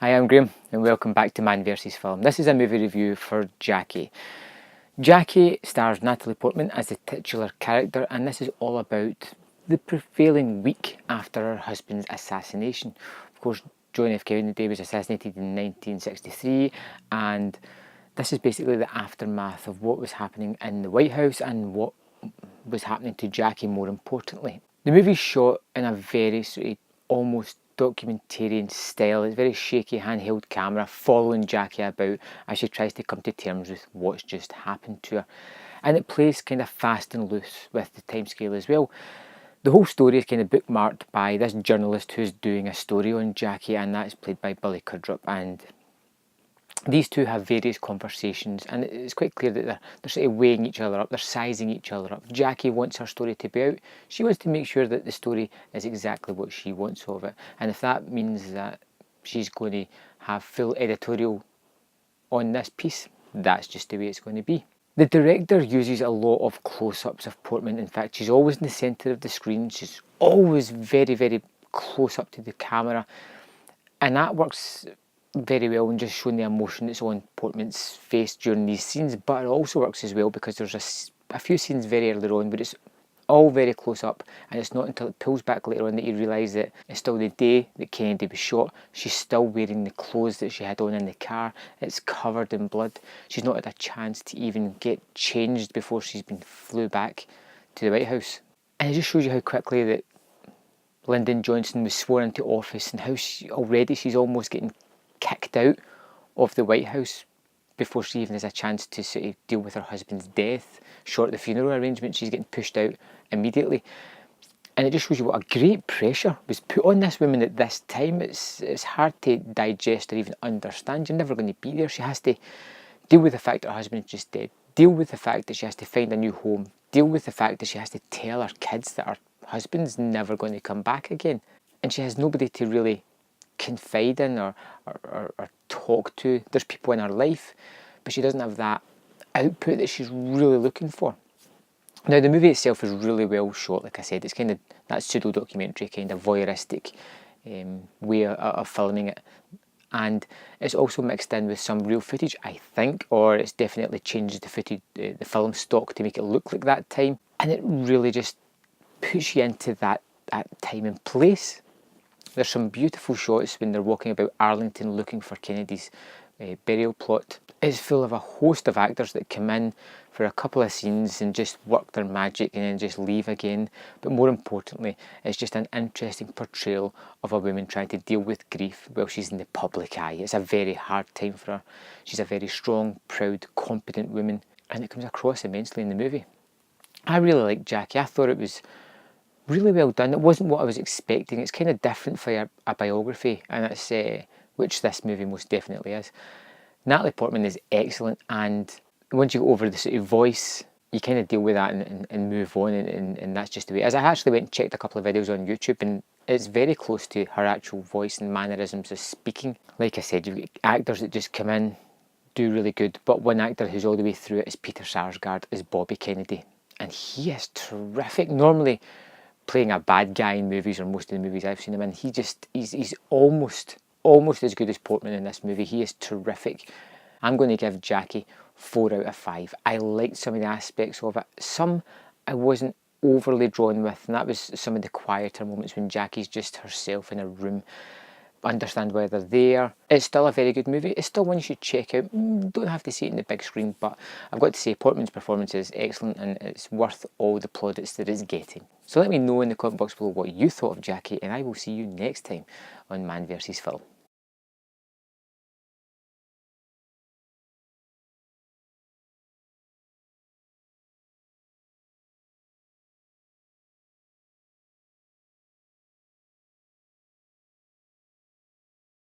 Hi, I'm Graham and welcome back to Man vs Film. This is a movie review for Jackie. Jackie stars Natalie Portman as the titular character, and this is all about the prevailing week after her husband's assassination. Of course, John F. Kennedy was assassinated in 1963, and this is basically the aftermath of what was happening in the White House and what was happening to Jackie more importantly. The movie's shot in a very sort of almost documentarian style. It's very shaky handheld camera following Jackie about as she tries to come to terms with what's just happened to her. And it plays kind of fast and loose with the timescale as well. The whole story is kind of bookmarked by this journalist who's doing a story on Jackie, and that's played by Billy Crudup. And these two have various conversations, and it's quite clear that they're sort of weighing each other up, they're sizing each other up. Jackie wants her story to be out. She wants to make sure that the story is exactly what she wants of it. And if that means that she's going to have full editorial on this piece, that's just the way it's going to be. The director uses a lot of close-ups of Portman. In fact, she's always in the centre of the screen. She's always very, very close up to the camera. And that works very well in just showing the emotion that's on Portman's face during these scenes, but it also works as well because there's a few scenes very early on where it's all very close up, and it's not until it pulls back later on that you realise that it's still the day that Kennedy was shot. She's still wearing the clothes that she had on in the car. It's covered in blood. She's not had a chance to even get changed before she's been flew back to the White House. And it just shows you how quickly that Lyndon Johnson was sworn into office, and how she's almost getting kicked out of the White House before she even has a chance to sort of deal with her husband's death. Short of the funeral arrangement, she's getting pushed out immediately. And it just shows you what a great pressure was put on this woman at this time. It's hard to digest or even understand. You're never going to be there. She has to deal with the fact that her husband is just dead, deal with the fact that she has to find a new home, deal with the fact that she has to tell her kids that her husband's never going to come back again. And she has nobody to really confide in or talk to. There's people in her life, but she doesn't have that output that she's really looking for. Now, the movie itself is really well shot. Like I said, it's kind of that pseudo-documentary, kind of voyeuristic way of filming it, and it's also mixed in with some real footage, I think, or it's definitely changed the footage, the film stock, to make it look like that time, and it really just puts you into that time and place. There's some beautiful shots when they're walking about Arlington looking for Kennedy's burial plot. It's full of a host of actors that come in for a couple of scenes and just work their magic and then just leave again. But more importantly, it's just an interesting portrayal of a woman trying to deal with grief while she's in the public eye. It's a very hard time for her. She's a very strong, proud, competent woman, and it comes across immensely in the movie. I really like Jackie. I thought it was really well done. It wasn't what I was expecting. It's kind of different for a biography, and it's which this movie most definitely is. Natalie Portman is excellent, and once you go over the sort of voice, you kind of deal with that and move on, and that's just the way it is. I actually went and checked a couple of videos on YouTube, and it's very close to her actual voice and mannerisms of speaking. Like I said, you've got actors that just come in, do really good, but one actor who's all the way through it is Peter Sarsgaard as Bobby Kennedy, and he is terrific. Normally playing a bad guy in movies, or most of the movies I've seen him in, he's almost as good as Portman in this movie. He is terrific. I'm going to give Jackie 4 out of 5. I liked some of the aspects of it. Some I wasn't overly drawn with, and that was some of the quieter moments when Jackie's just herself in a room. Understand why they're there. It's still a very good movie. It's still one you should check out. Don't have to see it in the big screen, but I've got to say Portman's performance is excellent, and it's worth all the plaudits that it's getting. So let me know in the comment box below what you thought of Jackie, and I will see you next time on Man vs Film.